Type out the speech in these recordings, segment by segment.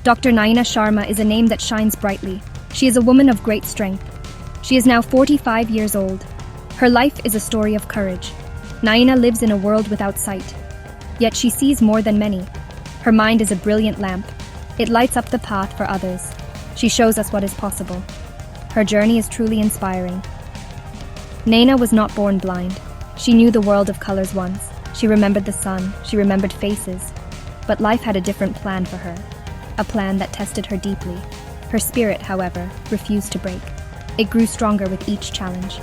Dr. Naina Sharma is a name that shines brightly. She is a woman of great strength. She is now 45 years old. Her life is a story of courage. Naina lives in a world without sight. Yet she sees more than many. Her mind is a brilliant lamp. It lights up the path for others. She shows us what is possible. Her journey is truly inspiring. Naina was not born blind. She knew the world of colors once. She remembered the sun. She remembered faces. But life had a different plan for her. A plan that tested her deeply. Her spirit, however, refused to break. It grew stronger with each challenge.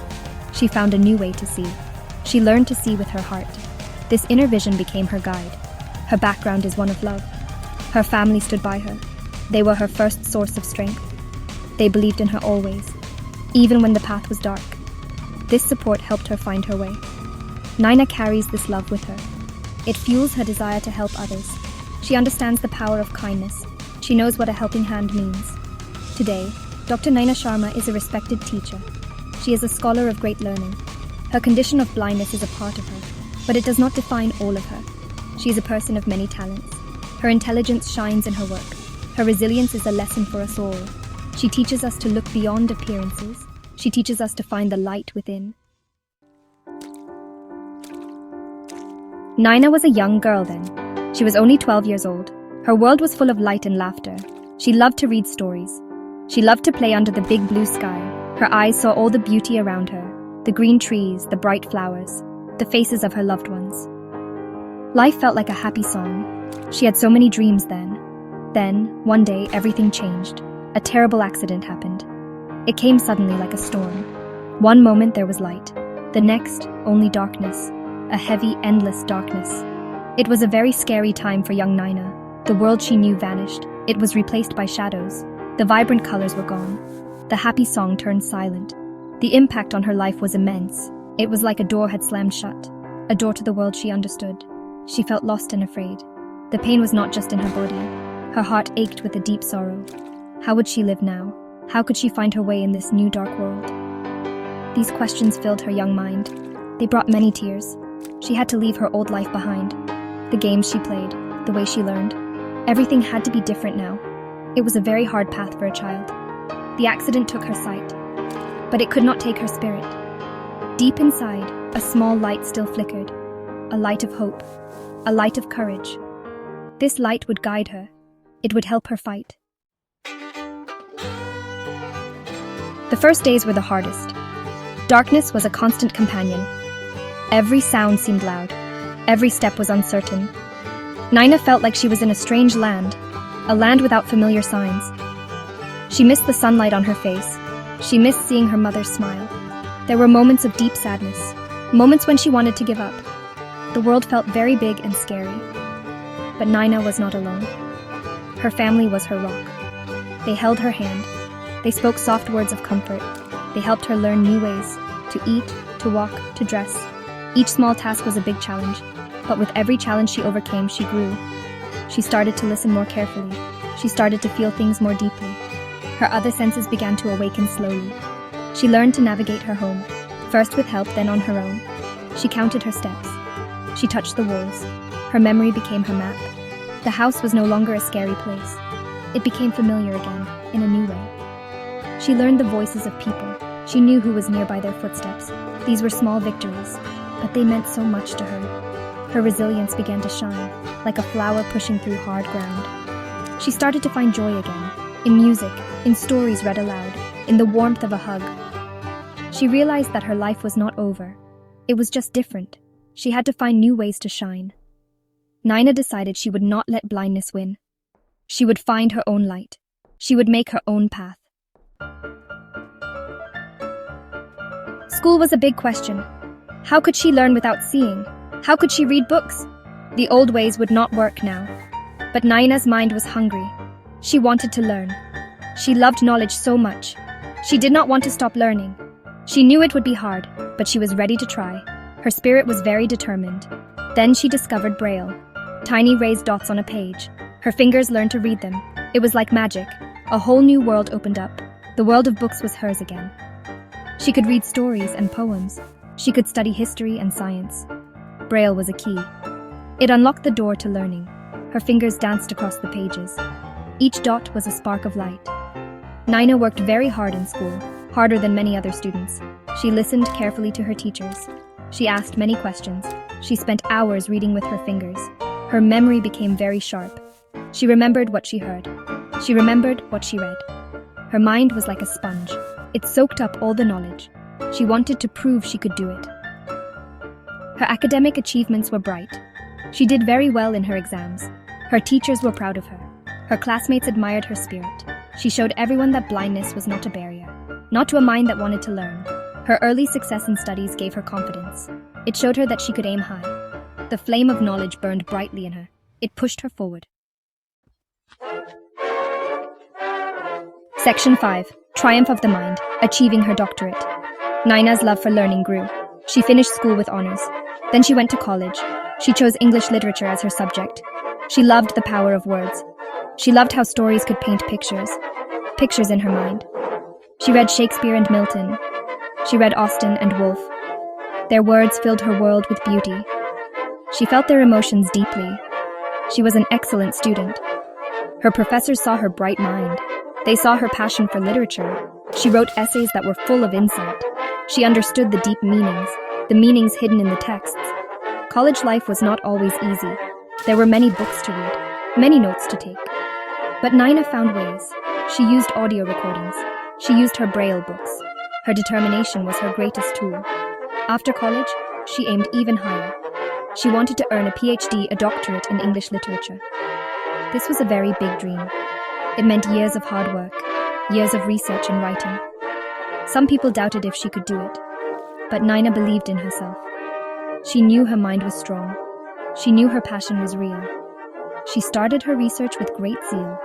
She found a new way to see. She learned to see with her heart. This inner vision became her guide. Her background is one of love. Her family stood by her. They were her first source of strength. They believed in her always, even when the path was dark. This support helped her find her way. Naina carries this love with her. It fuels her desire to help others. She understands the power of kindness. She knows what a helping hand means. Today, Dr. Naina Sharma is a respected teacher. She is a scholar of great learning. Her condition of blindness is a part of her, but it does not define all of her. She is a person of many talents. Her intelligence shines in her work. Her resilience is a lesson for us all. She teaches us to look beyond appearances. She teaches us to find the light within. Naina was a young girl then. She was only 12 years old. Her world was full of light and laughter. She loved to read stories. She loved to play under the big blue sky. Her eyes saw all the beauty around her, the green trees, the bright flowers, the faces of her loved ones. Life felt like a happy song. She had so many dreams then. Then, one day, everything changed. A terrible accident happened. It came suddenly like a storm. One moment there was light. The next, only darkness. A heavy, endless darkness. It was a very scary time for young Naina. The world she knew vanished. It was replaced by shadows. The vibrant colors were gone. The happy song turned silent. The impact on her life was immense. It was like a door had slammed shut. A door to the world she understood. She felt lost and afraid. The pain was not just in her body. Her heart ached with a deep sorrow. How would she live now? How could she find her way in this new dark world? These questions filled her young mind. They brought many tears. She had to leave her old life behind. The games she played, the way she learned. Everything had to be different now. It was a very hard path for a child. The accident took her sight, but it could not take her spirit. Deep inside, a small light still flickered. A light of hope. A light of courage. This light would guide her. It would help her fight. The first days were the hardest. Darkness was a constant companion. Every sound seemed loud. Every step was uncertain. Naina felt like she was in a strange land, a land without familiar signs. She missed the sunlight on her face. She missed seeing her mother's smile. There were moments of deep sadness, moments when she wanted to give up. The world felt very big and scary. But Naina was not alone. Her family was her rock. They held her hand. They spoke soft words of comfort. They helped her learn new ways to eat, to walk, to dress. Each small task was a big challenge, but with every challenge she overcame, she grew. She started to listen more carefully. She started to feel things more deeply. Her other senses began to awaken slowly. She learned to navigate her home, first with help, then on her own. She counted her steps. She touched the walls. Her memory became her map. The house was no longer a scary place. It became familiar again, in a new way. She learned the voices of people. She knew who was nearby their footsteps. These were small victories, but they meant so much to her. Her resilience began to shine, like a flower pushing through hard ground. She started to find joy again, in music, in stories read aloud, in the warmth of a hug. She realized that her life was not over. It was just different. She had to find new ways to shine. Naina decided she would not let blindness win. She would find her own light. She would make her own path. School was a big question. How could she learn without seeing? How could she read books? The old ways would not work now. But Naina's mind was hungry. She wanted to learn. She loved knowledge so much. She did not want to stop learning. She knew it would be hard, but she was ready to try. Her spirit was very determined. Then she discovered Braille. Tiny raised dots on a page. Her fingers learned to read them. It was like magic. A whole new world opened up. The world of books was hers again. She could read stories and poems. She could study history and science. Braille was a key. It unlocked the door to learning. Her fingers danced across the pages. Each dot was a spark of light. Nina worked very hard in school, harder than many other students. She listened carefully to her teachers. She asked many questions. She spent hours reading with her fingers. Her memory became very sharp. She remembered what she heard. She remembered what she read. Her mind was like a sponge. It soaked up all the knowledge. She wanted to prove she could do it. Her academic achievements were bright. She did very well in her exams. Her teachers were proud of her. Her classmates admired her spirit. She showed everyone that blindness was not a barrier, not to a mind that wanted to learn. Her early success in studies gave her confidence. It showed her that she could aim high. The flame of knowledge burned brightly in her. It pushed her forward. Section 5. Triumph of the Mind, Achieving Her Doctorate. Nina's love for learning grew. She finished school with honors. Then she went to college. She chose English literature as her subject. She loved the power of words. She loved how stories could paint pictures in her mind. She read Shakespeare and Milton. She read Austen and Woolf. Their words filled her world with beauty. She felt their emotions deeply. She was an excellent student. Her professors saw her bright mind. They saw her passion for literature. She wrote essays that were full of insight. She understood the deep meanings, the meanings hidden in the texts. College life was not always easy. There were many books to read, many notes to take. But Nina found ways. She used audio recordings. She used her Braille books. Her determination was her greatest tool. After college, she aimed even higher. She wanted to earn a PhD, a doctorate in English literature. This was a very big dream. It meant years of hard work, years of research and writing. Some people doubted if she could do it, but Nina believed in herself. She knew her mind was strong. She knew her passion was real. She started her research with great zeal.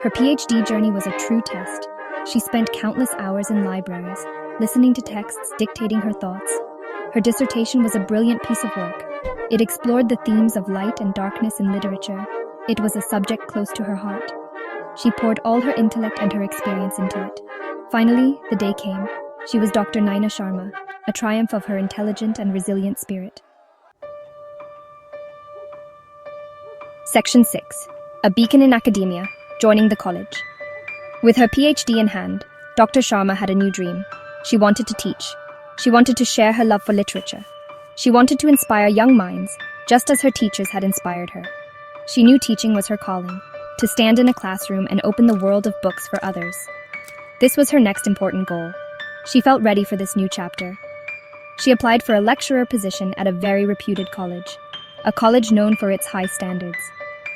Her PhD journey was a true test. She spent countless hours in libraries, listening to texts, dictating her thoughts. Her dissertation was a brilliant piece of work. It explored the themes of light and darkness in literature. It was a subject close to her heart. She poured all her intellect and her experience into it. Finally, the day came. She was Dr. Nina Sharma, a triumph of her intelligent and resilient spirit. Section 6. A beacon in academia, joining the college. With her PhD in hand, Dr. Sharma had a new dream. She wanted to teach. She wanted to share her love for literature. She wanted to inspire young minds, just as her teachers had inspired her. She knew teaching was her calling, to stand in a classroom and open the world of books for others. This was her next important goal. She felt ready for this new chapter. She applied for a lecturer position at a very reputed college, a college known for its high standards.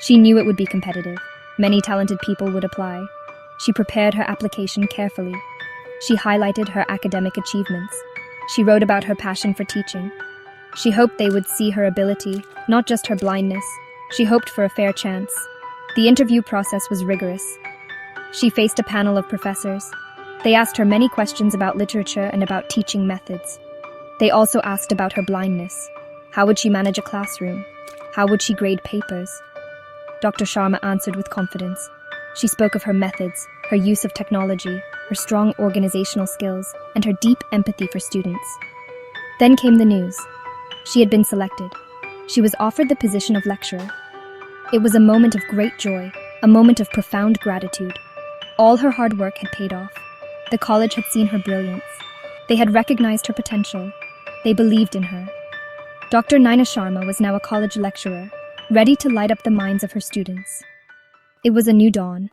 She knew it would be competitive. Many talented people would apply. She prepared her application carefully. She highlighted her academic achievements. She wrote about her passion for teaching. She hoped they would see her ability, not just her blindness. She hoped for a fair chance. The interview process was rigorous. She faced a panel of professors. They asked her many questions about literature and about teaching methods. They also asked about her blindness. How would she manage a classroom? How would she grade papers? Dr. Sharma answered with confidence. She spoke of her methods, her use of technology, her strong organizational skills, and her deep empathy for students. Then came the news. She had been selected. She was offered the position of lecturer. It was a moment of great joy, a moment of profound gratitude. All her hard work had paid off. The college had seen her brilliance. They had recognized her potential. They believed in her. Dr. Nina Sharma was now a college lecturer, ready to light up the minds of her students. It was a new dawn.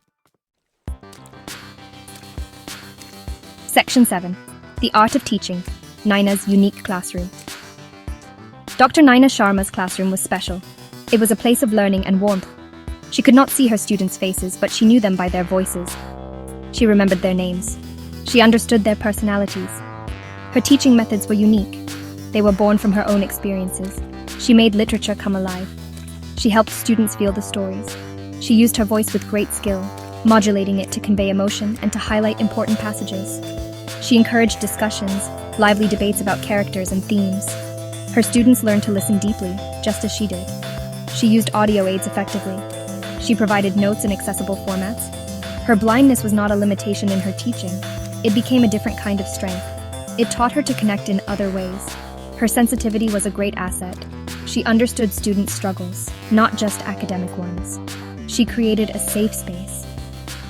Section 7. The Art of Teaching, Nina's Unique Classroom. Dr. Nina Sharma's classroom was special. It was a place of learning and warmth. She could not see her students' faces, but she knew them by their voices. She remembered their names. She understood their personalities. Her teaching methods were unique. They were born from her own experiences. She made literature come alive. She helped students feel the stories. She used her voice with great skill, modulating it to convey emotion and to highlight important passages. She encouraged discussions, lively debates about characters and themes. Her students learned to listen deeply, just as she did. She used audio aids effectively. She provided notes in accessible formats. Her blindness was not a limitation in her teaching. It became a different kind of strength. It taught her to connect in other ways. Her sensitivity was a great asset. She understood students' struggles, not just academic ones. She created a safe space.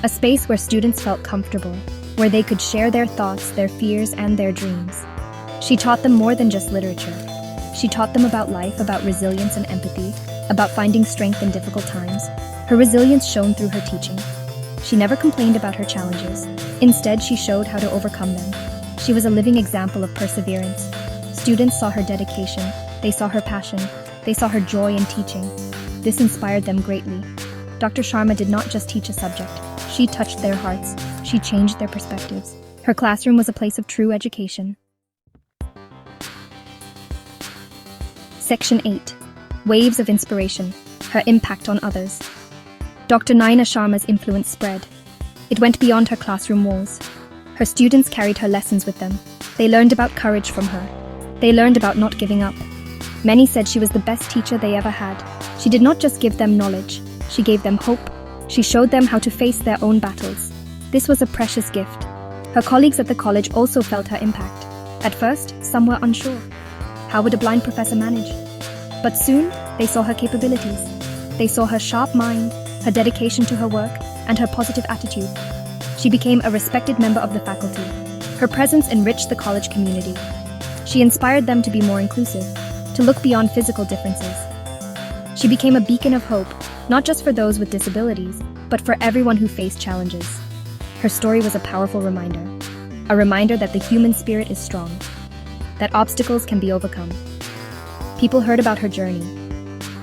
a space where students felt comfortable, where they could share their thoughts, their fears, and their dreams. She taught them more than just literature. She taught them about life, about resilience and empathy, about finding strength in difficult times. Her resilience shone through her teaching. She never complained about her challenges. Instead, she showed how to overcome them. She was a living example of perseverance. Students saw her dedication. They saw her passion. They saw her joy in teaching. This inspired them greatly. Dr. Sharma did not just teach a subject. She touched their hearts. She changed their perspectives. Her classroom was a place of true education. Section 8. Waves of Inspiration. Her impact on others. Dr. Naina Sharma's influence spread. It went beyond her classroom walls. Her students carried her lessons with them. They learned about courage from her. They learned about not giving up. Many said she was the best teacher they ever had. She did not just give them knowledge. She gave them hope. She showed them how to face their own battles. This was a precious gift. Her colleagues at the college also felt her impact. At first, some were unsure. How would a blind professor manage? But soon, they saw her capabilities. They saw her sharp mind, her dedication to her work, and her positive attitude. She became a respected member of the faculty. Her presence enriched the college community. She inspired them to be more inclusive, to look beyond physical differences. She became a beacon of hope, not just for those with disabilities, but for everyone who faced challenges. Her story was a powerful reminder. A reminder that the human spirit is strong, that obstacles can be overcome. People heard about her journey.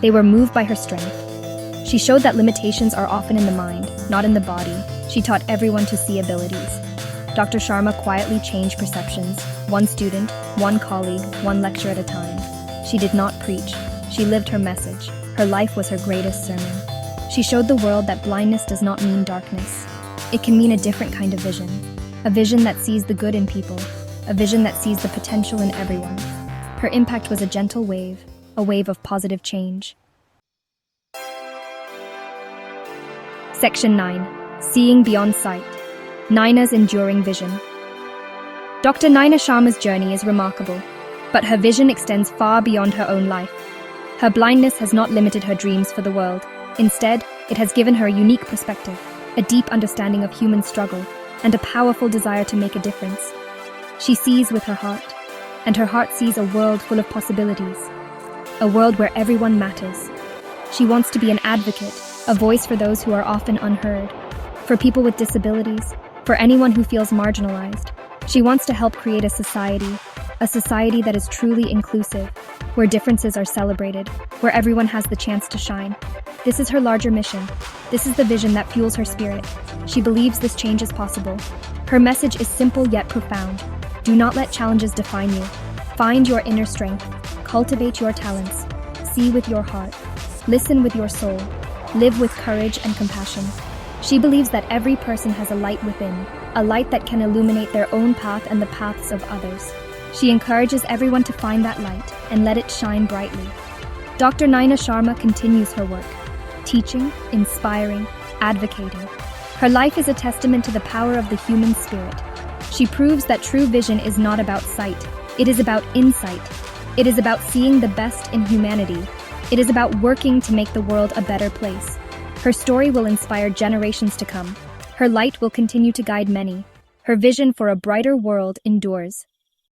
They were moved by her strength. She showed that limitations are often in the mind, not in the body. She taught everyone to see abilities. Dr. Sharma quietly changed perceptions, one student, one colleague, one lecture at a time. She did not preach. She lived her message. Her life was her greatest sermon. She showed the world that blindness does not mean darkness. It can mean a different kind of vision. A vision that sees the good in people. A vision that sees the potential in everyone. Her impact was a gentle wave, a wave of positive change. Section 9. Seeing Beyond Sight. Naina's Enduring Vision. Dr. Naina Sharma's journey is remarkable, but her vision extends far beyond her own life. Her blindness has not limited her dreams for the world. Instead, it has given her a unique perspective, a deep understanding of human struggle, and a powerful desire to make a difference. She sees with her heart, and her heart sees a world full of possibilities, a world where everyone matters. She wants to be an advocate, a voice for those who are often unheard, for people with disabilities, for anyone who feels marginalized. She wants to help create a society that is truly inclusive, where differences are celebrated, where everyone has the chance to shine. This is her larger mission. This is the vision that fuels her spirit. She believes this change is possible. Her message is simple yet profound. Do not let challenges define you. Find your inner strength. Cultivate your talents. See with your heart. Listen with your soul. Live with courage and compassion. She believes that every person has a light within, a light that can illuminate their own path and the paths of others. She encourages everyone to find that light and let it shine brightly. Dr. Naina Sharma continues her work, teaching, inspiring, advocating. Her life is a testament to the power of the human spirit. She proves that true vision is not about sight. It is about insight. It is about seeing the best in humanity. It is about working to make the world a better place. Her story will inspire generations to come. Her light will continue to guide many. Her vision for a brighter world endures.